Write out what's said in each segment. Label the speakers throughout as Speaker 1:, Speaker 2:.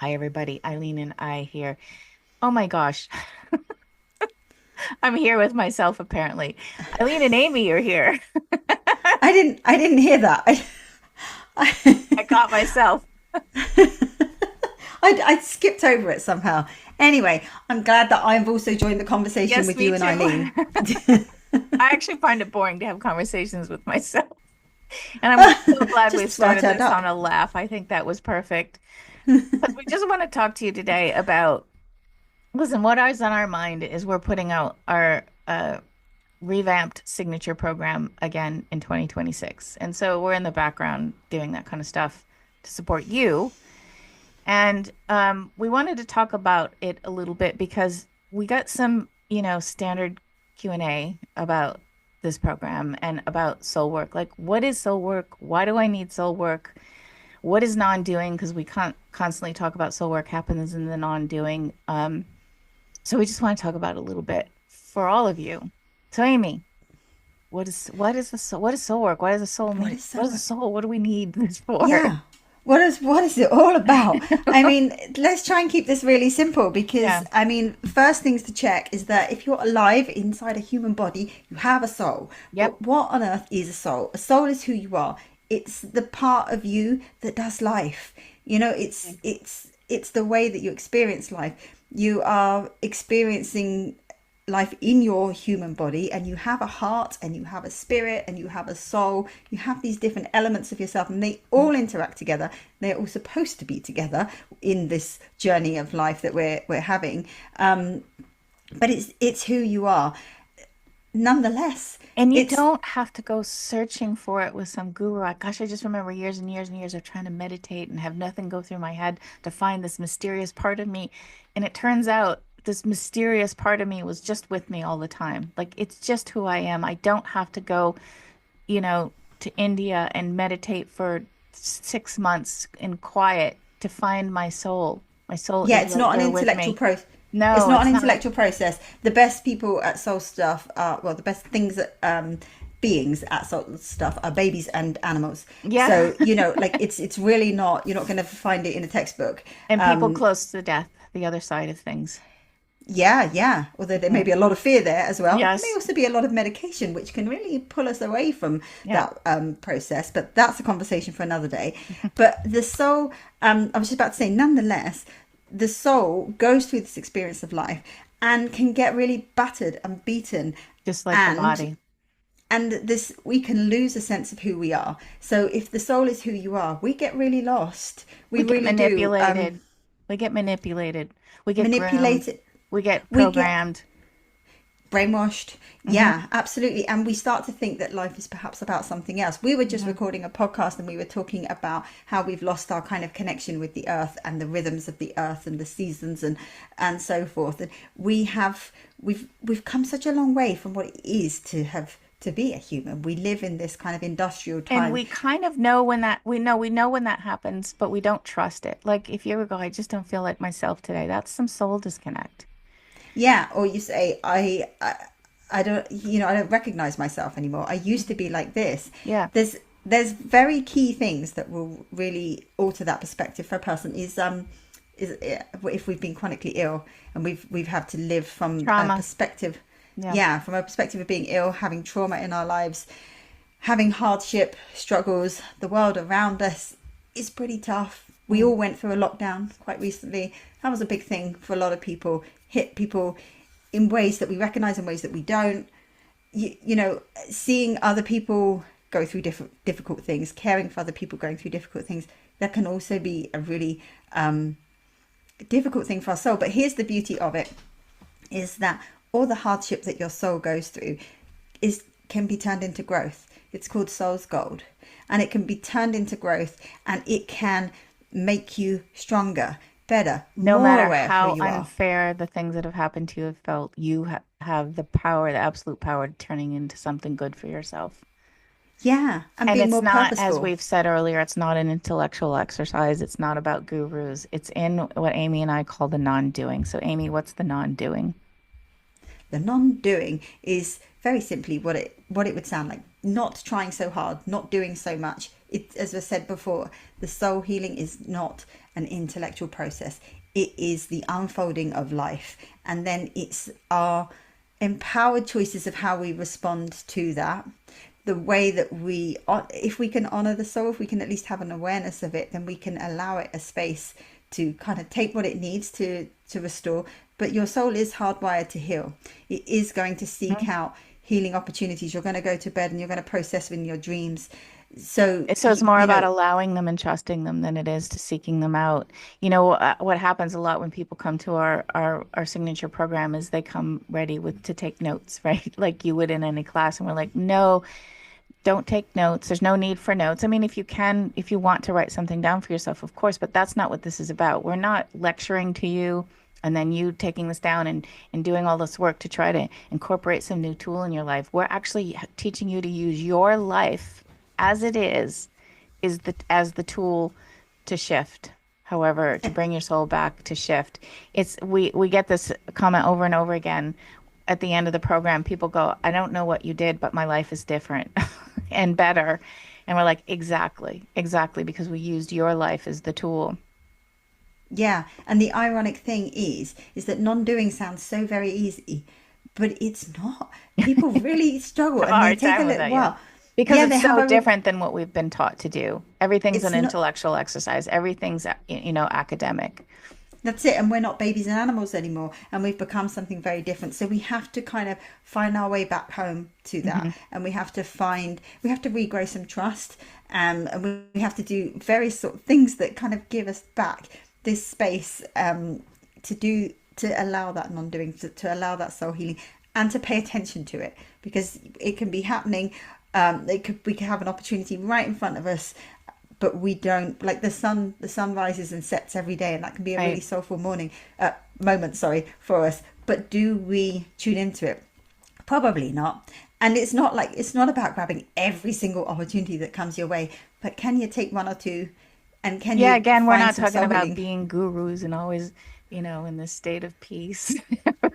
Speaker 1: Hi, everybody. Eileen and I here. Oh my gosh. I'm here with myself, apparently. Eileen and Amy are here.
Speaker 2: I didn't hear that.
Speaker 1: I got myself.
Speaker 2: I skipped over it somehow. Anyway, I'm glad that I've also joined the conversation
Speaker 1: Yes,
Speaker 2: with
Speaker 1: me
Speaker 2: you and
Speaker 1: too.
Speaker 2: Eileen.
Speaker 1: I actually find it boring to have conversations with myself. And I'm so glad we
Speaker 2: Just what I
Speaker 1: started
Speaker 2: turned
Speaker 1: this on
Speaker 2: up.
Speaker 1: a laugh. I think that was perfect. Because we just want to talk to you today about, listen, what is on our mind is we're putting out our revamped signature program again in 2026. And so we're in the background doing that kind of stuff to support you. And we wanted to talk about it a little bit because we got some, standard Q&A about this program and about soul work. Like, what is soul work? Why do I need soul work? What is non-doing? Because we can't constantly talk about soul work happens in the non-doing. So we just want to talk about it a little bit for all of you. So Amy, what is the soul? What is soul work? What does the soul
Speaker 2: What
Speaker 1: need?
Speaker 2: is
Speaker 1: What
Speaker 2: so?
Speaker 1: is the soul? What do we need this for?
Speaker 2: Yeah. What is it all about? I mean, let's try and keep this really simple because
Speaker 1: Yeah.
Speaker 2: I mean, first things to check is that if you're alive inside a human body, you have a soul.
Speaker 1: Yep.
Speaker 2: But what on earth is a soul? A soul is who you are. It's the part of you that does life. You know, it's the way that you experience life. You are experiencing life in your human body, and you have a heart and you have a spirit and you have a soul. You have these different elements of yourself, and they all interact together. They're all supposed to be together in this journey of life that we're having. But it's who you are nonetheless.
Speaker 1: And you
Speaker 2: It's
Speaker 1: don't have to go searching for it with some guru. Gosh, I just remember years and years and years of trying to meditate and have nothing go through my head to find this mysterious part of me. And it turns out this mysterious part of me was just with me all the time. Like it's just who I am. I don't have to go, to India and meditate for 6 months in quiet to find my soul. My soul
Speaker 2: Yeah,
Speaker 1: is
Speaker 2: it's
Speaker 1: right
Speaker 2: not an
Speaker 1: there with
Speaker 2: intellectual
Speaker 1: me.
Speaker 2: process. It's
Speaker 1: No,
Speaker 2: not an
Speaker 1: it's not.
Speaker 2: intellectual process. The best people at soul stuff are, well, the best things that beings at soul stuff are babies and animals.
Speaker 1: Yeah.
Speaker 2: So like it's really not. You're not going to find it in a textbook.
Speaker 1: And people close to death, the other side of things.
Speaker 2: Yeah, yeah. Although there may
Speaker 1: Yeah.
Speaker 2: be a lot of fear there as well. There may
Speaker 1: Yes.
Speaker 2: also be a lot of medication, which can really pull us away from
Speaker 1: Yeah.
Speaker 2: that process. But that's a conversation for another day. But the soul, I was just about to say, nonetheless, the soul goes through this experience of life and can get really battered and beaten,
Speaker 1: Just like the
Speaker 2: and
Speaker 1: body.
Speaker 2: this we can lose a sense of who we are. So if the soul is who you are, we get really lost.
Speaker 1: We
Speaker 2: We
Speaker 1: get
Speaker 2: really do.
Speaker 1: manipulated. We get manipulated. We get groomed.
Speaker 2: Manipulated.
Speaker 1: We get
Speaker 2: We get
Speaker 1: programmed.
Speaker 2: brainwashed.
Speaker 1: Hmm.
Speaker 2: Yeah, absolutely. And we start to think that life is perhaps about something else. We were just
Speaker 1: Hmm.
Speaker 2: recording a podcast and we were talking about how we've lost our kind of connection with the earth and the rhythms of the earth and the seasons and so forth. And we've come such a long way from what it is to be a human. We live in this kind of industrial
Speaker 1: And
Speaker 2: time.
Speaker 1: we kind of know when that we know when that happens, but we don't trust it. Like if you ever go, I just don't feel like myself today. That's some soul disconnect.
Speaker 2: Yeah, or you say I don't, I don't recognize myself anymore. I used to be like this.
Speaker 1: Yeah.
Speaker 2: There's very key things that will really alter that perspective for a person is if we've been chronically ill and we've had to live from a
Speaker 1: Trauma.
Speaker 2: perspective,
Speaker 1: Yeah.
Speaker 2: yeah, from a perspective of being ill, having trauma in our lives, having hardship, struggles. The world around us is pretty tough. We
Speaker 1: Mm.
Speaker 2: all went through a lockdown quite recently. That was a big thing for a lot of people. Hit people in ways that we recognize, in ways that we don't. Seeing other people go through difficult things, caring for other people going through difficult things, that can also be a really difficult thing for our soul. But here's the beauty of it: is that all the hardship that your soul goes through is can be turned into growth. It's called soul's gold, and it can be turned into growth, and it can make you stronger, better,
Speaker 1: No
Speaker 2: more
Speaker 1: matter
Speaker 2: aware of who
Speaker 1: how
Speaker 2: you are.
Speaker 1: unfair the things that have happened to you have felt, you have the power, the absolute power to turning into something good for yourself.
Speaker 2: Yeah, and
Speaker 1: And
Speaker 2: being
Speaker 1: it's
Speaker 2: more
Speaker 1: not, as
Speaker 2: purposeful.
Speaker 1: we've said earlier, it's not an intellectual exercise. It's not about gurus. It's in what Amy and I call the non-doing. So, Amy, what's the non-doing?
Speaker 2: The non-doing is very simply what it would sound like. not trying so hard, not doing so much. It, as I said before, the soul healing is not an intellectual process. It is the unfolding of life, and then it's our empowered choices of how we respond to that. The way that we, if we can honor the soul, if we can at least have an awareness of it, then we can allow it a space to kind of take what it needs to restore. But your soul is hardwired to heal. It is going to seek out healing opportunities. You're going to go to bed and you're going to process in your dreams. So
Speaker 1: So it's more
Speaker 2: you
Speaker 1: about
Speaker 2: know,
Speaker 1: allowing them and trusting them than it is to seeking them out. What happens a lot when people come to our signature program is they come ready with to take notes, right? Like you would in any class, and we're like, no, don't take notes. There's no need for notes. I mean, if you can, if you want to write something down for yourself, of course, but that's not what this is about. We're not lecturing to you and then you taking this down and doing all this work to try to incorporate some new tool in your life. We're actually teaching you to use your life as it is the as the tool to shift. However, to bring your soul back to shift. We get this comment over and over again at the end of the program. People go, I don't know what you did, but my life is different and better. And we're like, exactly, exactly, because we used your life as the tool.
Speaker 2: yeah. And the ironic thing is that non-doing sounds so very easy, but it's not. People really struggle
Speaker 1: Have a
Speaker 2: and they
Speaker 1: hard
Speaker 2: take a
Speaker 1: time with
Speaker 2: little
Speaker 1: that, yeah.
Speaker 2: while.
Speaker 1: Because
Speaker 2: Yeah,
Speaker 1: it's
Speaker 2: they have
Speaker 1: so
Speaker 2: a,
Speaker 1: different than what we've been taught to do. Everything's an
Speaker 2: it's not,
Speaker 1: intellectual exercise. Everything's, academic.
Speaker 2: that's it. And we're not babies and animals anymore. And we've become something very different. So we have to kind of find our way back home to that.
Speaker 1: Hmm.
Speaker 2: And we have to regrow some trust. And we have to do various sort of things that kind of give us back this space to do, to allow that non-doing, to allow that soul healing and to pay attention to it because it can be happening. We could have an opportunity right in front of us, but we don't, like the sun rises and sets every day and that can be a really
Speaker 1: Right.
Speaker 2: soulful moment, sorry, for us, but do we tune into it? Probably not. And it's not about grabbing every single opportunity that comes your way, but can you take one or two and can
Speaker 1: Yeah,
Speaker 2: you
Speaker 1: again, we're
Speaker 2: find
Speaker 1: not
Speaker 2: some
Speaker 1: talking
Speaker 2: soul
Speaker 1: about
Speaker 2: healing?
Speaker 1: being gurus and always, in this state of peace,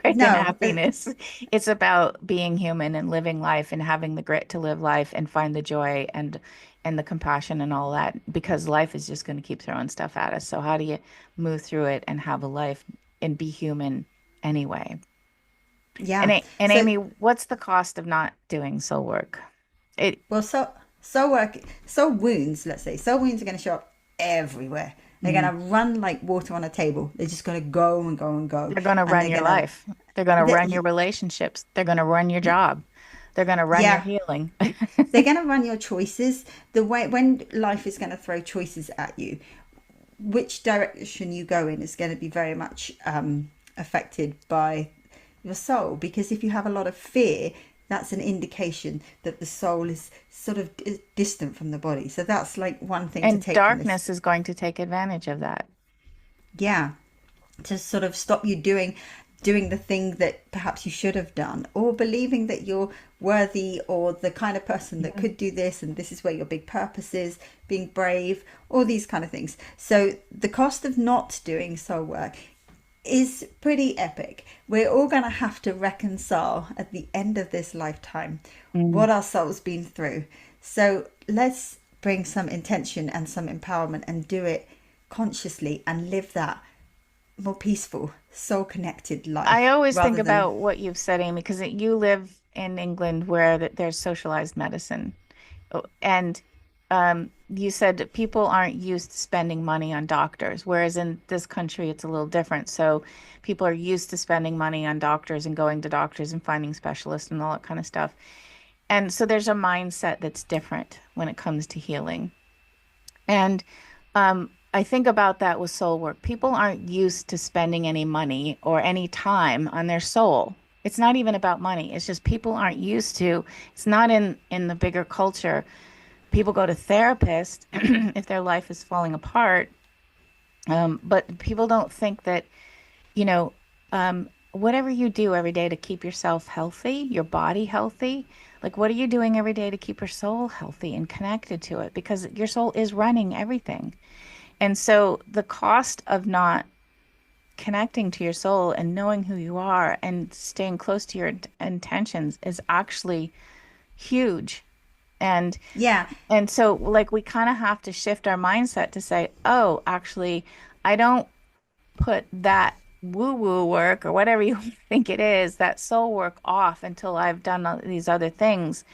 Speaker 1: right, and
Speaker 2: No,
Speaker 1: happiness. It's about being human and living life and having the grit to live life and find the joy and the compassion and all that because life is just going to keep throwing stuff at us. So how do you move through it and have a life and be human anyway? And
Speaker 2: yeah. So
Speaker 1: Amy, what's the cost of not doing soul work? It
Speaker 2: well, soul wounds, let's say, soul wounds are going to show up everywhere. They're going
Speaker 1: mm,
Speaker 2: to run like water on a table. They're just going to go and go and go,
Speaker 1: they're going to
Speaker 2: and
Speaker 1: run
Speaker 2: they're
Speaker 1: your
Speaker 2: going to,
Speaker 1: life. They're going to run your relationships. They're going to run your job. They're going to run your
Speaker 2: yeah,
Speaker 1: healing.
Speaker 2: they're going to run your choices. The way when life is going to throw choices at you, which direction you go in is going to be very much affected by your soul. Because if you have a lot of fear, that's an indication that the soul is sort of distant from the body. So that's like one thing to
Speaker 1: And
Speaker 2: take from this.
Speaker 1: darkness is going to take advantage of that.
Speaker 2: Yeah, to sort of stop you doing the thing that perhaps you should have done, or believing that you're worthy or the kind of person that
Speaker 1: Yeah.
Speaker 2: could do this and this is where your big purpose is, being brave, all these kind of things. So the cost of not doing soul work is pretty epic. We're all going to have to reconcile at the end of this lifetime
Speaker 1: Mm.
Speaker 2: what our soul's been through. So let's bring some intention and some empowerment and do it consciously and live that more peaceful, soul connected
Speaker 1: I
Speaker 2: life
Speaker 1: always think
Speaker 2: rather than.
Speaker 1: about what you've said, Amy, because you live in England where there's socialized medicine. And you said that people aren't used to spending money on doctors, whereas in this country it's a little different. So people are used to spending money on doctors and going to doctors and finding specialists and all that kind of stuff. And so there's a mindset that's different when it comes to healing. And I think about that with soul work. People aren't used to spending any money or any time on their soul. It's not even about money. It's just people aren't used to. It's not in the bigger culture. People go to therapists if their life is falling apart. But people don't think that, you know, whatever you do every day to keep yourself healthy, your body healthy, like what are you doing every day to keep your soul healthy and connected to it? Because your soul is running everything. And so the cost of not connecting to your soul and knowing who you are and staying close to your intentions is actually huge. And
Speaker 2: Yeah.
Speaker 1: and so like we kind of have to shift our mindset to say, oh, actually, I don't put that woo-woo work or whatever you think it is, that soul work off until I've done all these other things.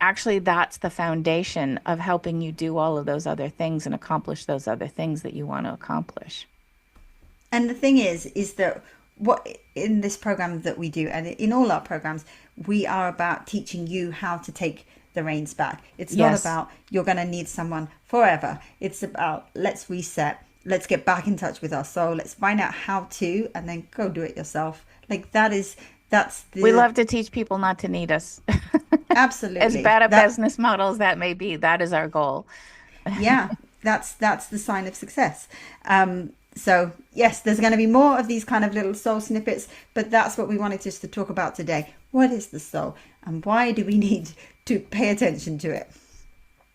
Speaker 1: Actually, that's the foundation of helping you do all of those other things and accomplish those other things that you want to accomplish.
Speaker 2: And the thing is that what in this program that we do, and in all our programs, we are about teaching you how to take the reins back. It's not
Speaker 1: Yes.
Speaker 2: about you're going to need someone forever. It's about let's reset, let's get back in touch with our soul, let's find out how to, and then go do it yourself. Like that's
Speaker 1: We
Speaker 2: the
Speaker 1: love to teach people not to need us. As
Speaker 2: absolutely
Speaker 1: bad a
Speaker 2: that
Speaker 1: business model as that may be, that is our goal.
Speaker 2: yeah, that's the sign of success. So yes, there's going to be more of these kind of little soul snippets, but that's what we wanted just to talk about today. What is the soul, and why do we need to pay attention to it?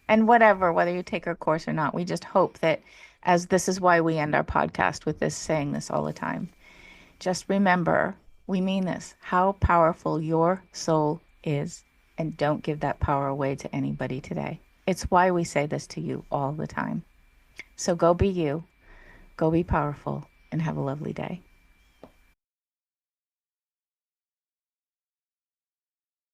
Speaker 1: And whatever, whether you take our course or not, we just hope that, as this is why we end our podcast with this, saying this all the time. Just remember, we mean this, how powerful your soul is, and don't give that power away to anybody today. It's why we say this to you all the time. So go be you, go be powerful, and have a lovely day.